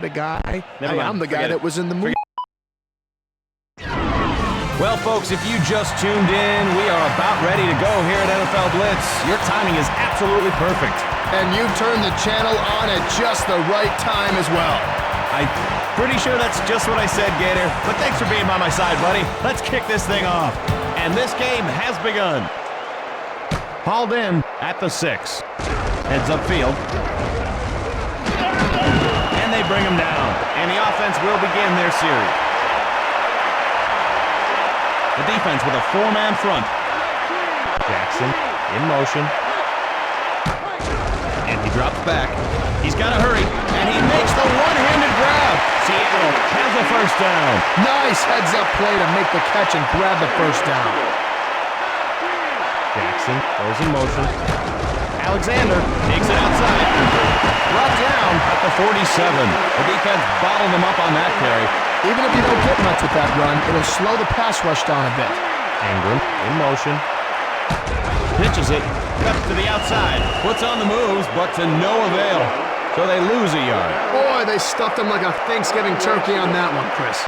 the guy. I'm the guy that was in the movie. Well, folks, if you just tuned in, we are about ready to go here at NFL Blitz. Your timing is absolutely perfect. And you turned the channel on at just the right time as well. I'm pretty sure that's just what I said, Gator. But thanks for being by my side, buddy. Let's kick this thing off. And this game has begun. Hauled in at the 6. Heads upfield. And they bring him down. And the offense will begin their series. The defense with a 4-man front. Jackson in motion. And he drops back. He's got to hurry. And he makes the one-handed grab. Seattle has a first down. Nice heads-up play to make the catch and grab the first down. Jackson goes in motion. Alexander takes it outside. Brought down at the 47. The defense bottled him up on that carry. Even if you don't get much with that run, it'll slow the pass rush down a bit. Ingram in motion. Pitches it. Cuts to the outside. Puts on the moves, but to no avail. So they lose a yard. Boy, they stuffed him like a Thanksgiving turkey on that one, Chris.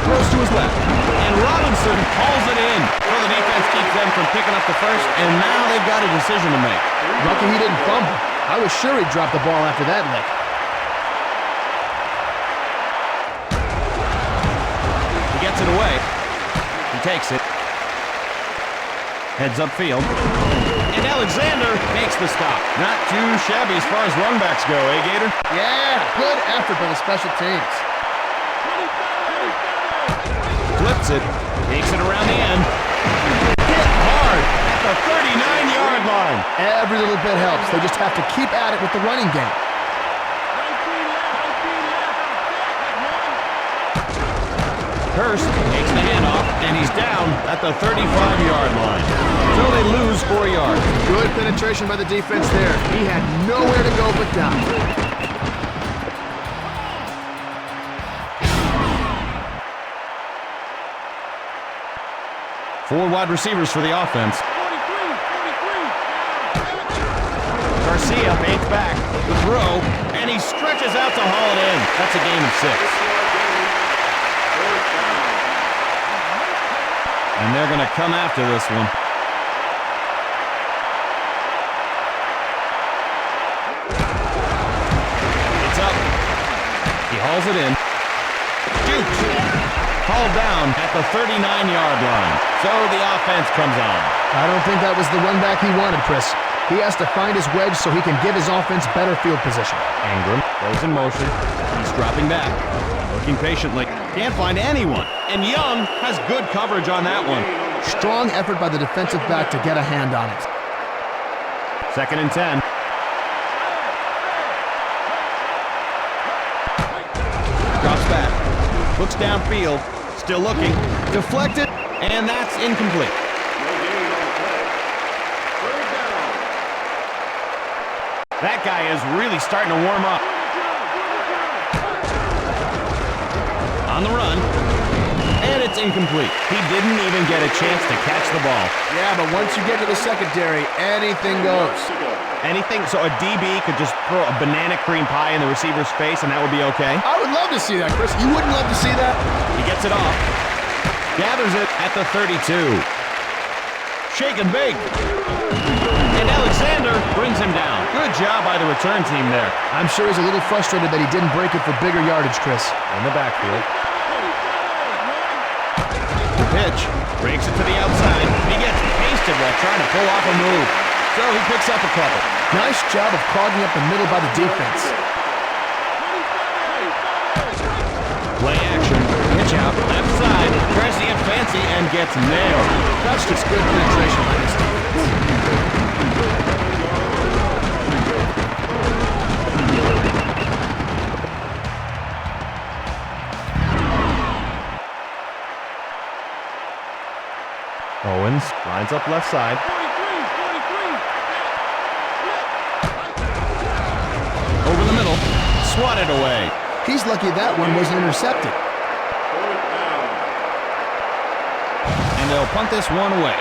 Throws to his left. And Robinson hauls it in. So the defense keeps them from picking up the first, and now they've got a decision to make. Lucky he didn't fumble. I was sure he'd drop the ball after that lick. He gets it away. He takes it. Heads upfield. And Alexander makes the stop. Not too shabby as far as runbacks go, eh, Gator? Yeah, good effort by the special teams. Flips it. Takes it around the end. Hit hard at the 39-yard line. Every little bit helps. They just have to keep at it with the running game. Hurst takes the handoff, and he's down at the 35-yard line. So they lose 4 yards. Good penetration by the defense there. He had nowhere to go but down. Four wide receivers for the offense. Garcia fakes back, the throw, and he stretches out to haul it in. That's a gain of 6. And they're going to come after this one. It's up. He hauls it in. Shoots. Hauled down at the 39-yard line. So the offense comes on. I don't think that was the run back he wanted, Chris. He has to find his wedge so he can give his offense better field position. Ingram goes in motion. He's dropping back. Looking patiently. Can't find anyone. And Young has good coverage on that one. Strong effort by the defensive back to get a hand on it. 2nd and 10. Drops back. Looks downfield. Still looking. Deflected. And that's incomplete. That guy is really starting to warm up. On the run. And it's incomplete. He didn't even get a chance to catch the ball. Yeah, but once you get to the secondary, anything goes. Anything? So a DB could just throw a banana cream pie in the receiver's face and that would be okay? I would love to see that, Chris. You wouldn't love to see that? He gets it off. Gathers it at the 32. Shake and bake. And Alexander brings him down. Good job by the return team there. I'm sure he's a little frustrated that he didn't break it for bigger yardage, Chris. In the backfield. The pitch. Breaks it to the outside. He gets pasted while trying to pull off a move. So he picks up a couple. Nice job of clogging up the middle by the defense. Play action. Pitch out. Left side. Tries to get fancy and gets nailed. That's just good penetration by this defense. Owens lines up left side. Over the middle. Swatted away. He's lucky that one wasn't intercepted. And they'll punt this one away.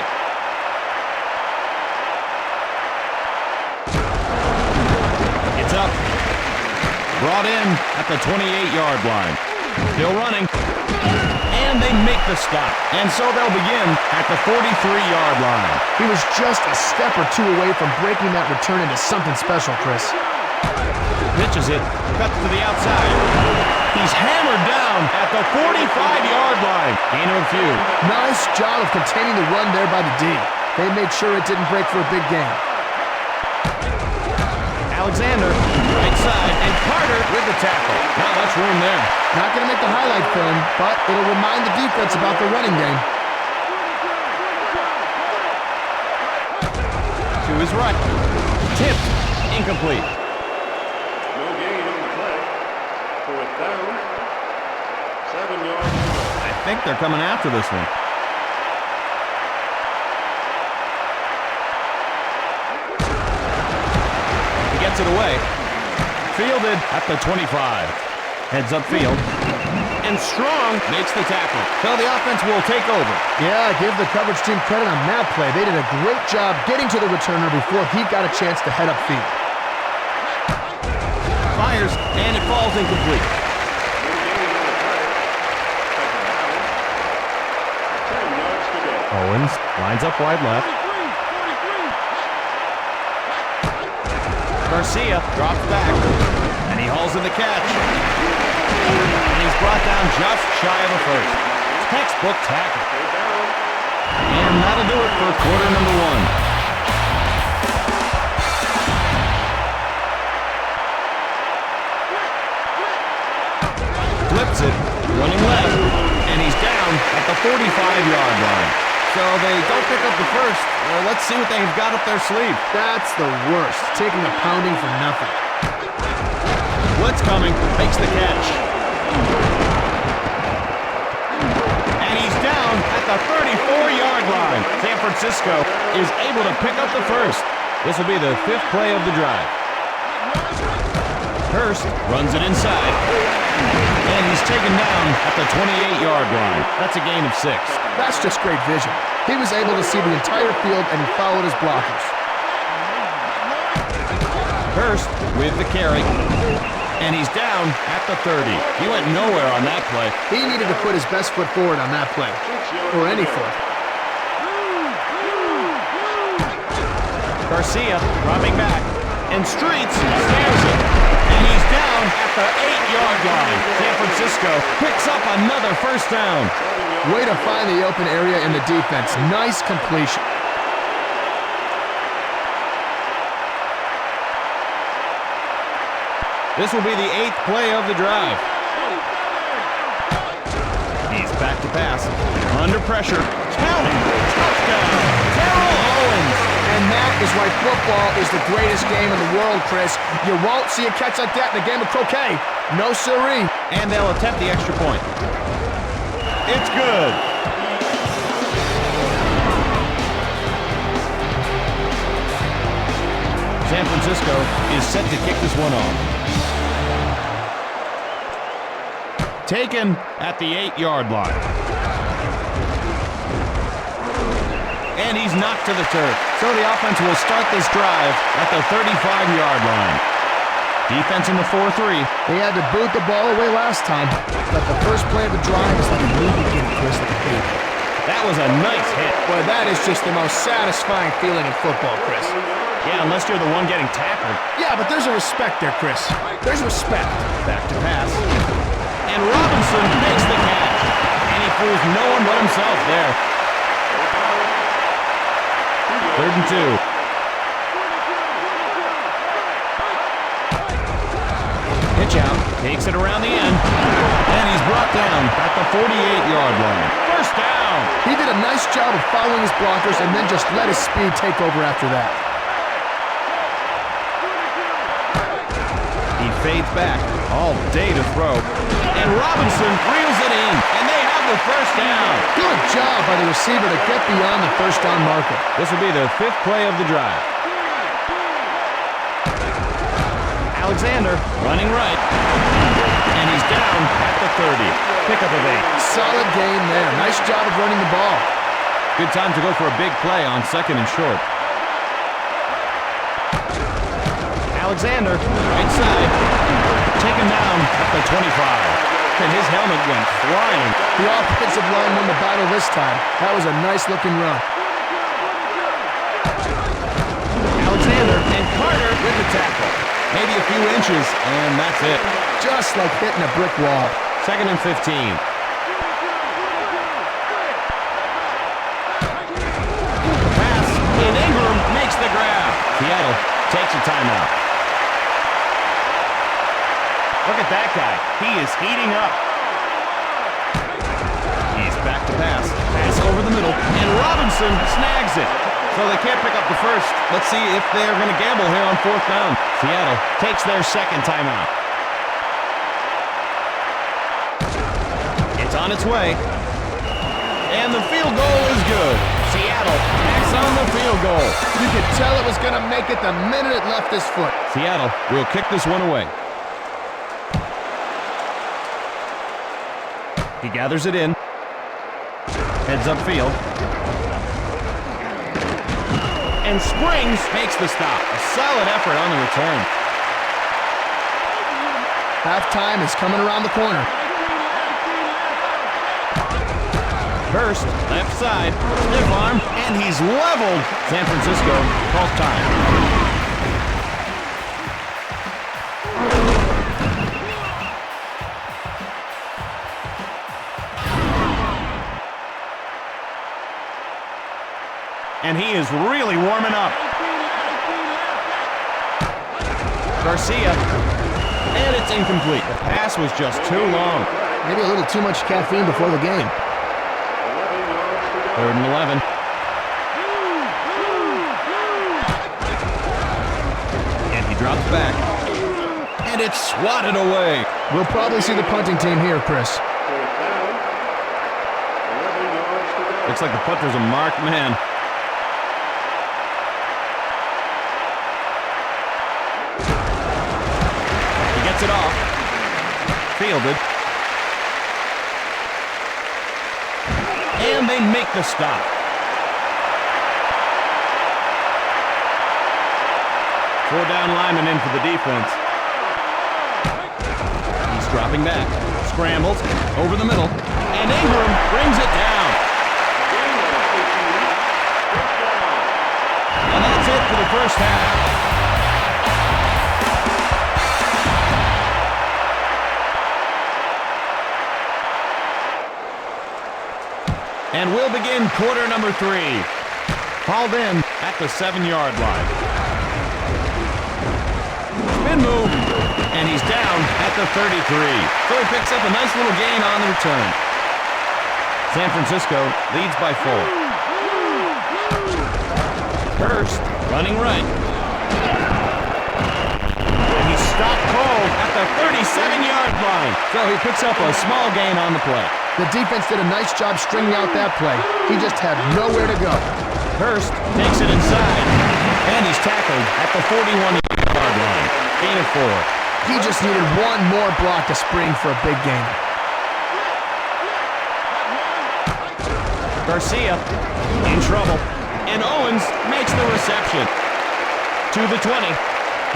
Brought in at the 28-yard line. Still running. And they make the stop. And so they'll begin at the 43-yard line. He was just a step or two away from breaking that return into something special, Chris. Pitches it. Cuts to the outside. He's hammered down at the 45-yard line. Gain of a few. Nice job of containing the run there by the D. They made sure it didn't break for a big gain. Alexander, right side, and Carter with the tackle. Not much room there. Not going to make the highlight film, but it'll remind the defense about the running game. To his right. Tipped. Incomplete. No gain on the play. Fourth down. 7 yards. I think they're coming after this one. He gets it away. Fielded at the 25. Heads upfield. And Strong makes the tackle. So the offense will take over. Yeah, give the coverage team credit on that play. They did a great job getting to the returner before he got a chance to head upfield. Fires, and it falls incomplete. Owens lines up wide left. Garcia drops back, and he hauls in the catch. And he's brought down just shy of a first. Textbook tackle. And that'll do it for quarter number one. Flips it, running left, and he's down at the 45-yard line. So they don't pick up the first. Let's see what they've got up their sleeve. That's the worst, taking a pounding for nothing. Blitz coming, makes the catch. And he's down at the 34-yard line. San Francisco is able to pick up the first. This will be the fifth play of the drive. Hurst runs it inside. And he's taken down at the 28-yard line. That's a gain of 6. That's just great vision. He was able to see the entire field, and he followed his blockers. Hurst with the carry. And he's down at the 30. He went nowhere on that play. He needed to put his best foot forward on that play. Or any foot. Garcia dropping back. And Streets snares it. And he's down at the 8-yard line. San Francisco picks up another first down. Way to find the open area in the defense. Nice completion. This will be the 8th play of the drive. He's back to pass. Under pressure. Counting. Touchdown. Terrell Owens. And that is why football is the greatest game in the world, Chris. You won't see a catch like that in a game of croquet. No siree. And they'll attempt the extra point. It's good. San Francisco is set to kick this one off. Taken at the 8-yard line. And he's knocked to the turf. So the offense will start this drive at the 35-yard line. Defense in the 4-3. They had to boot the ball away last time, but the first play of the drive is like a new beginning, Chris, like a baby. That was a nice hit. Boy, that is just the most satisfying feeling in football, Chris. Yeah, unless you're the one getting tackled. Yeah, but there's a respect there, Chris. There's respect. Back to pass. And Robinson makes the catch. And he fools no one but himself there. 3rd and 2. Pitch out, takes it around the end, and he's brought down at the 48-yard line. First down. He did a nice job of following his blockers and then just let his speed take over after that. He fades back, all day to throw, and Robinson reels it in, and they have the first down. Good job by the receiver to get beyond the first down marker. This will be the 5th play of the drive. Alexander running right, and he's down at the 30. Pickup of 8. Solid game there. Nice job of running the ball. Good time to go for a big play on 2nd and short. Alexander, right side, taken down at the 25. And his helmet went flying. The offensive line won the battle this time. That was a nice-looking run. Alexander and Carter with the tackle. Maybe a few inches, and that's it. Just like hitting a brick wall. 2nd and 15. Pass, and Ingram makes the grab. Seattle takes a timeout. Look at that guy. He is heating up. He's back to pass. Pass over the middle, and Robinson snags it. So they can't pick up the first. Let's see if they're going to gamble here on 4th down. Seattle takes their 2nd timeout. It's on its way. And the field goal is good. Seattle tacks on the field goal. You could tell it was going to make it the minute it left his foot. Seattle will kick this one away. He gathers it in. Heads upfield. And Springs makes the stop. A solid effort on the return. Halftime is coming around the corner. Hurst, left side, stiff arm, and he's leveled. San Francisco calls time. And he is really warming up. Garcia, and it's incomplete. The pass was just too long. Maybe a little too much caffeine before the game. 3rd and 11. And he drops back. And it's swatted away. We'll probably see the punting team here, Chris. Looks like the punter's a marked man. He gets it off. Fielded. And they make the stop. Four down linemen in for the defense. He's dropping back. Scrambles over the middle. And Ingram brings it down. And that's it for the first half. And we'll begin quarter number 3. Hauled in at the 7-yard line. Spin move, and he's down at the 33. So he picks up a nice little gain on the return. San Francisco leads by 4. Hurst running right. And he's stopped cold at the 37-yard line. So he picks up a small gain on the play. The defense did a nice job stringing out that play. He just had nowhere to go. Hurst takes it inside, and he's tackled at the 41-yard line. Gain of 4. He just needed one more block to spring for a big gain. Garcia in trouble, and Owens makes the reception. To the 20.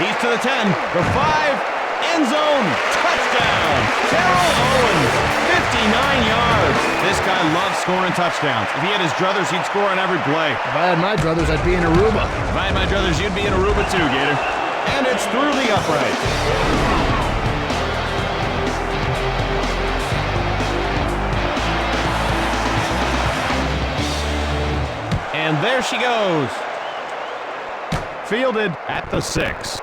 He's to the 10, the 5, end zone, touchdown! Terrell Owens. 59 yards. This guy loves scoring touchdowns. If he had his druthers, he'd score on every play. If I had my druthers, I'd be in Aruba. If I had my druthers, you'd be in Aruba too, Gator. And it's through the upright. And there she goes. Fielded at the 6.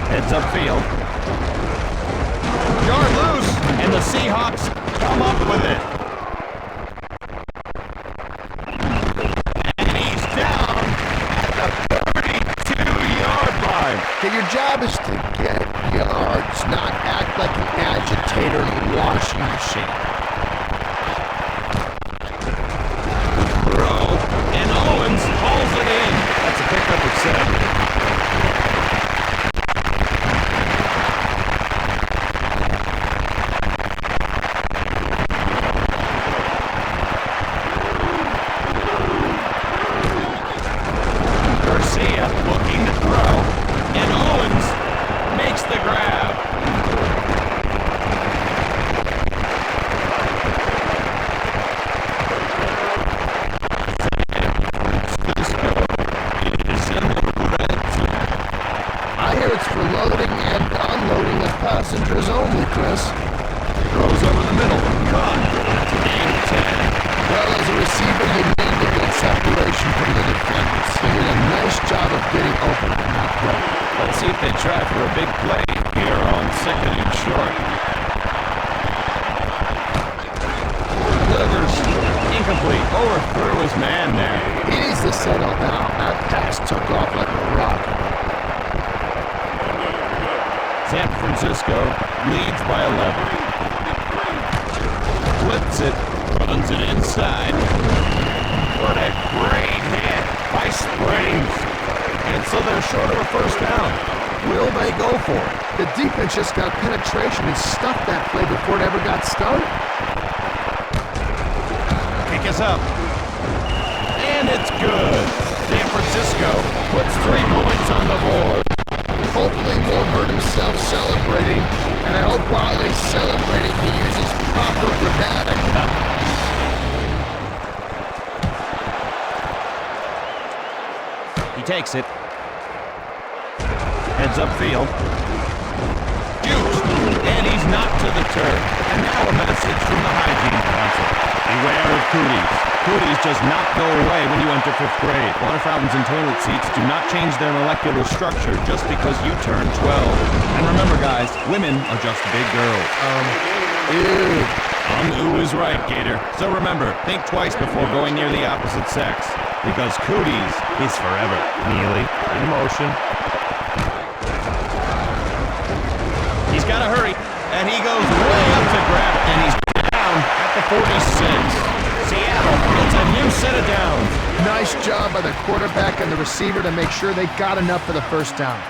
Heads upfield. Yard loose, and the Seahawks come up with it. And he's down at the 32-yard line. Okay, your job is to get yards, not act like an agitator in a washing machine. Throw, and Owens hauls it in. That's a pickup of 7. Looking to throw, and Owens makes the grab. I hear it's for loading and unloading of passengers only, Chris. Throws over the middle. Caught. That's a game 10. Well, as a receiver, you need to get separation from the defenders. They did a nice job of getting open on that play. Let's see if they try for a big play here on 2nd and short. Delivers. Incomplete. Overthrew his man there. He needs to settle down. That pass took off like a rocket. San Francisco leads by 11. Flips it. Runs it inside. What a great hit by Springs. And so they're short of a first down. Will they go for it? The defense just got penetration and stuffed that play before it ever got started. Kick is up. And it's good. San Francisco puts 3 points on the board. Hopefully won't hurt himself celebrating. And I hope while he's celebrating he uses proper grammatic. Takes it. Heads upfield. Juiced. And he's knocked to the turf. And now a message from the hygiene council. Beware of cooties. Cooties just not go away when you enter 5th grade. Water fountains and toilet seats do not change their molecular structure just because you turn 12. And remember, guys, women are just big girls. Ew. Ooh is right, Gator. So remember, think twice before going near the opposite sex. Because cooties is forever. Neely, in motion. He's got to hurry. And he goes way up to grab. And he's down at the 46. Seattle gets a new set of downs. Nice job by the quarterback and the receiver to make sure they got enough for the first down.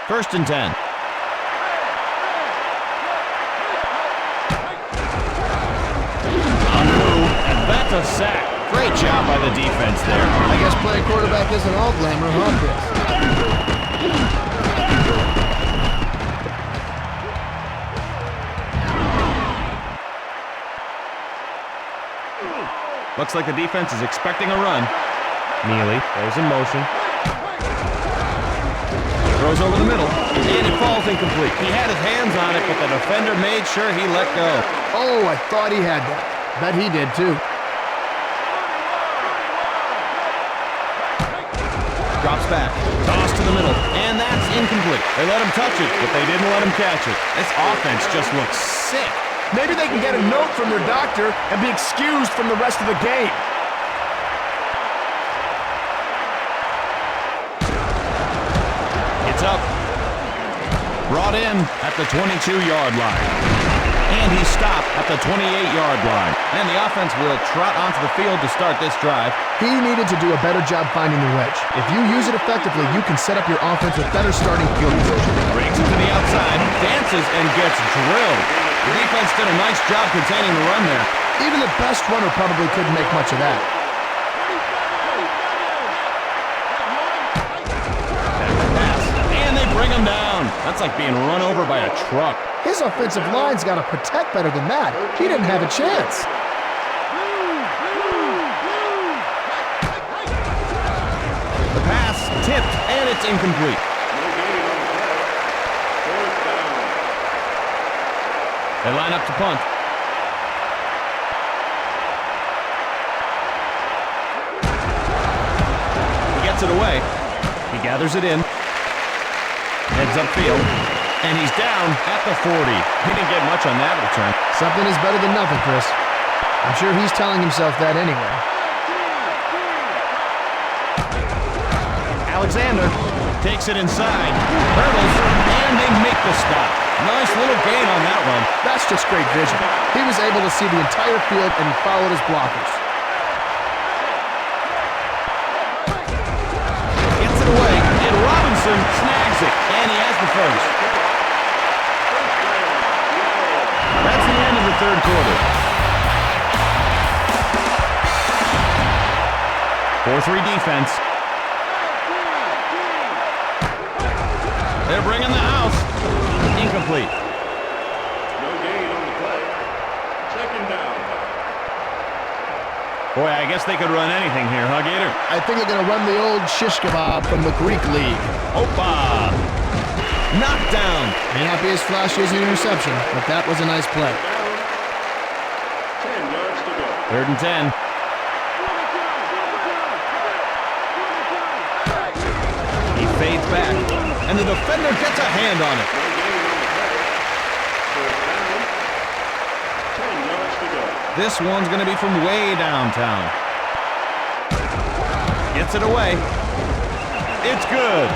First and 10. And that's a sack. Great job by the defense there. I guess playing quarterback isn't all glamour, huh, Chris? Looks like the defense is expecting a run. Neely goes in motion. Throws over the middle, and it falls incomplete. He had his hands on it, but the defender made sure he let go. Oh, I thought he had that. Bet he did, too. Drops back, toss to the middle, and that's incomplete. They let him touch it, but they didn't let him catch it. This offense just looks sick. Maybe they can get a note from their doctor and be excused from the rest of the game. It's up. Brought in at the 22-yard line. And he's stopped at the 28-yard line. And the offense will trot onto the field to start this drive. He needed to do a better job finding the wedge. If you use it effectively, you can set up your offense with better starting field position. Brings it to the outside, dances, and gets drilled. The defense did a nice job containing the run there. Even the best runner probably couldn't make much of that. And they bring him down. That's like being run over by a truck. His offensive line's got to protect better than that. He didn't have a chance. The pass tipped, and it's incomplete. They line up to punt. He gets it away. He gathers it in. Heads upfield. And he's down at the 40. He didn't get much on that return. Something is better than nothing, Chris. I'm sure he's telling himself that anyway. Alexander takes it inside. Hurdles, and they make the stop. Nice little gain on that run. That's just great vision. He was able to see the entire field, and he followed his blockers. Gets it away, and Robinson snags it, and he has the first. That's the end of the third quarter. 4-3 defense. They're bringing the house. Incomplete. No gain on the play. Second down. Boy, I guess they could run anything here, huh, Gator? I think they're going to run the old shish kebab from the Greek League. Opa! Knocked down. May not be as flashy as an interception, but that was a nice play. 10 yards to go. 3rd and 10. He fades back, and the defender gets a hand on it. No gain on the play. Fourth down. 10 yards to go. This one's going to be from way downtown. Gets it away. It's good.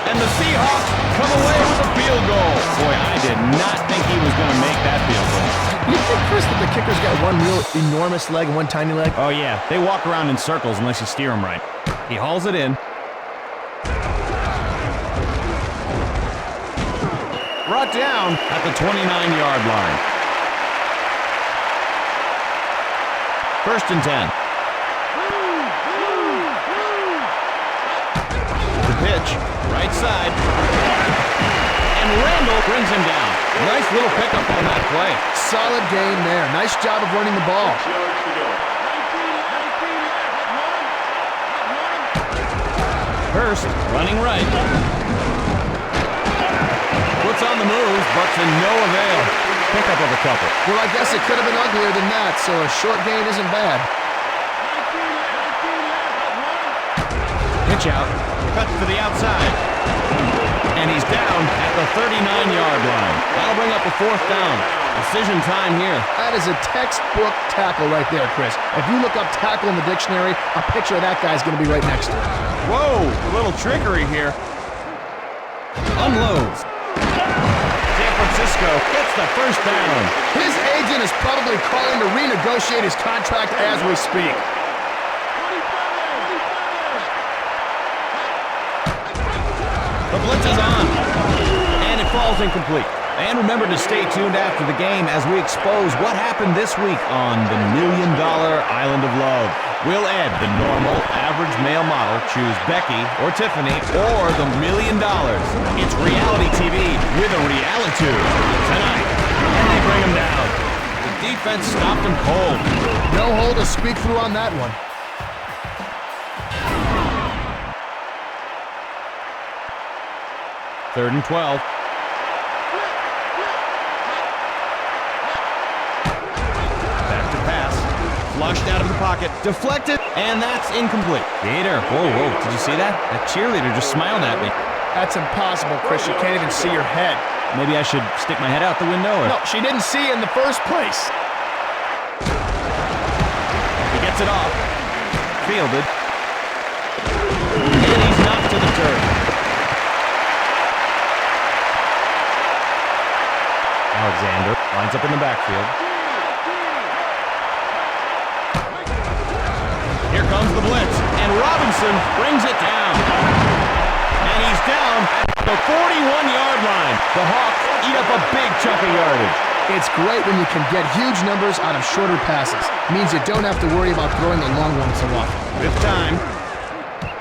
And the Seahawks come away with a field goal. Boy, I did not think he was going to make that field goal. You think, Chris, that the kicker's got one real enormous leg and one tiny leg? Oh, yeah. They walk around in circles unless you steer them right. He hauls it in. Brought down at the 29-yard line. 1st and 10. The pitch, right side. And Randall brings him down. Nice little pickup on that play. Solid game there. Nice job of running the ball. 6 yards to go. Hurst running right. Puts on the moves, but to no avail. Pickup of a couple. Well, I guess it could have been uglier than that, so a short gain isn't bad. Pitch out. Cuts to the outside. And he's down at the 39-yard line. That'll bring up a 4th down. Decision time here. That is a textbook tackle right there, Chris. If you look up tackle in the dictionary, a picture of that guy's going to be right next to it. Whoa, a little trickery here. Unloads. San Francisco gets the 1st down. His agent is probably calling to renegotiate his contract as we speak. The blitz is on. And it falls incomplete. And remember to stay tuned after the game as we expose what happened this week on the $1 Million Island of Love. Will Ed, the normal, average male model, choose Becky or Tiffany or the $1 million? It's reality TV with a realitude tonight. And they bring him down. The defense stopped him cold. No hole to speak through on that one. Third and 12. Back to pass. Flushed out of the pocket. Deflected. And that's incomplete. Gator. Whoa, whoa. Did you see that? That cheerleader just smiled at me. That's impossible, Chris. You can't even see your head. Maybe I should stick my head out the window? Or... No, she didn't see you in the first place. He gets it off. Fielded. And he's knocked to the turf. Alexander lines up in the backfield. Here comes the blitz, and Robinson brings it down. And he's down at the 41-yard line. The Hawks eat up a big chunk of yardage. It's great when you can get huge numbers out of shorter passes. Means you don't have to worry about throwing the long ones so often. 5th time.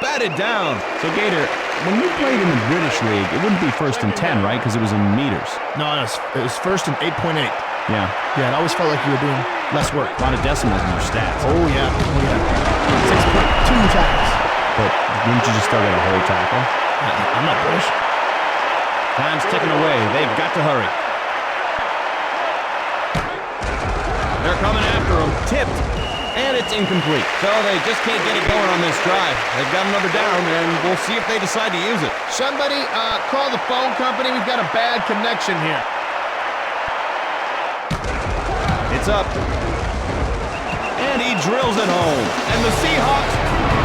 Batted down. So, Gator, when you played in the British League, it wouldn't be 1st and 10, right? Because it was in meters. No, it was 1st and 8.8. Yeah. Yeah, it always felt like you were doing less work. A lot of decimals in your stats. Oh, yeah. Oh, yeah. 6.2 tackles. But wouldn't you just still get a whole tackle? I'm not British. Time's ticking away. They've got to hurry. They're coming after him. Tipped. And it's incomplete. So they just can't get it going on this drive. They've got another down, and we'll see if they decide to use it. Somebody call the phone company. We've got a bad connection here. It's up. And he drills it home. And the Seahawks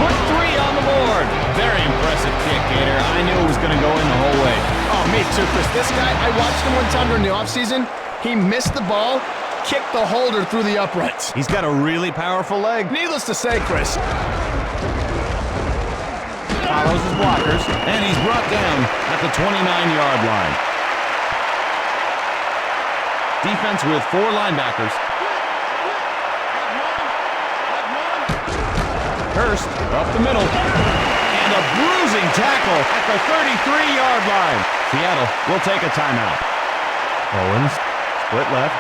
put 3 on the board. Very impressive kick, Gator. I knew it was going to go in the whole way. Oh, me too, Chris. This guy, I watched him one time during the offseason. He missed the ball, kicked the holder through the uprights. He's got a really powerful leg. Needless to say, Chris. Follows his blockers, and he's brought down at the 29-yard line. Defense with 4 linebackers. Hurst up the middle. And a bruising tackle at the 33-yard line. Seattle will take a timeout. Owens, split left.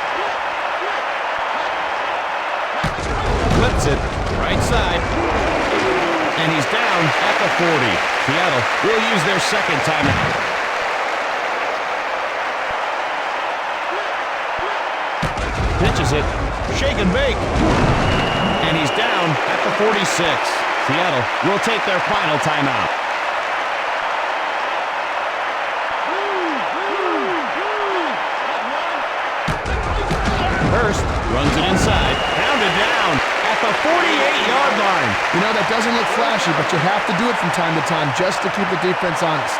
Flips it, right side. And he's down at the 40. Seattle will use their second timeout. Pitches it, shake and bake. And he's down at the 46. Seattle will take their final timeout. Hurst runs it inside, pounded down at the 48-yard line. You know, that doesn't look flashy, but you have to do it from time to time just to keep the defense honest.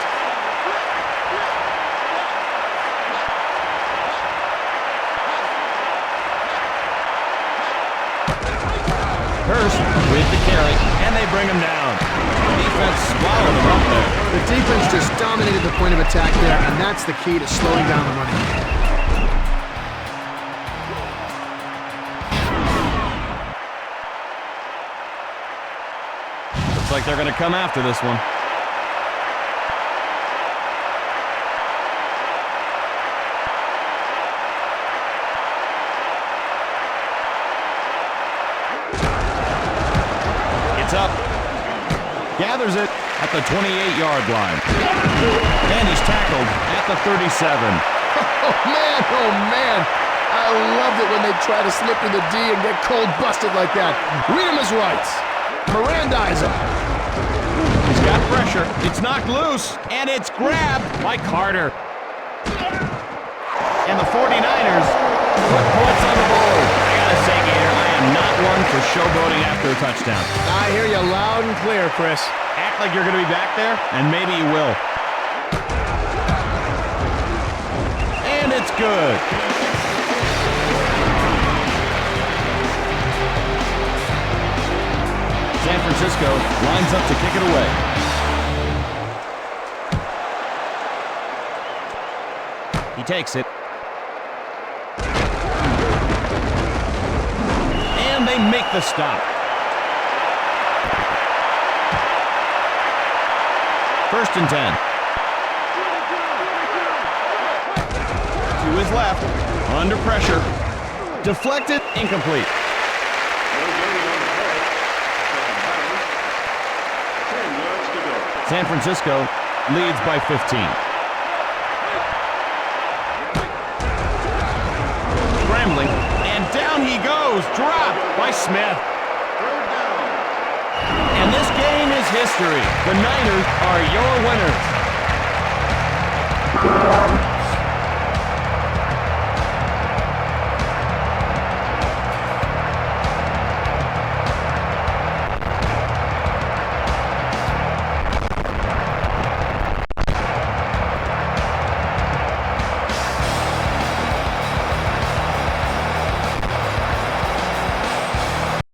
Hurst with the carry, and they bring him down. Defense swallowed him up there. The defense just dominated the point of attack there, and that's the key to slowing down the running. Looks like they're going to come after this one. Up, gathers it at the 28-yard line, and he's tackled at the 37. Oh man, I loved it when they try to slip through the D and get cold busted like that. Read him his rights. Mirandize him. He's got pressure, it's knocked loose, and it's grabbed by Carter. And the 49ers put points on the board. I gotta say, Gator, I am not one for showboating after a touchdown. I hear you loud and clear, Chris. Act like you're going to be back there, and maybe you will. And it's good. San Francisco lines up to kick it away. He takes it. And they make the stop. First and 10. To his left. Under pressure. Deflected. Incomplete. San Francisco leads by 15. Scrambling. And down he goes. Dropped by Smith. And this game is history. The Niners are your winners.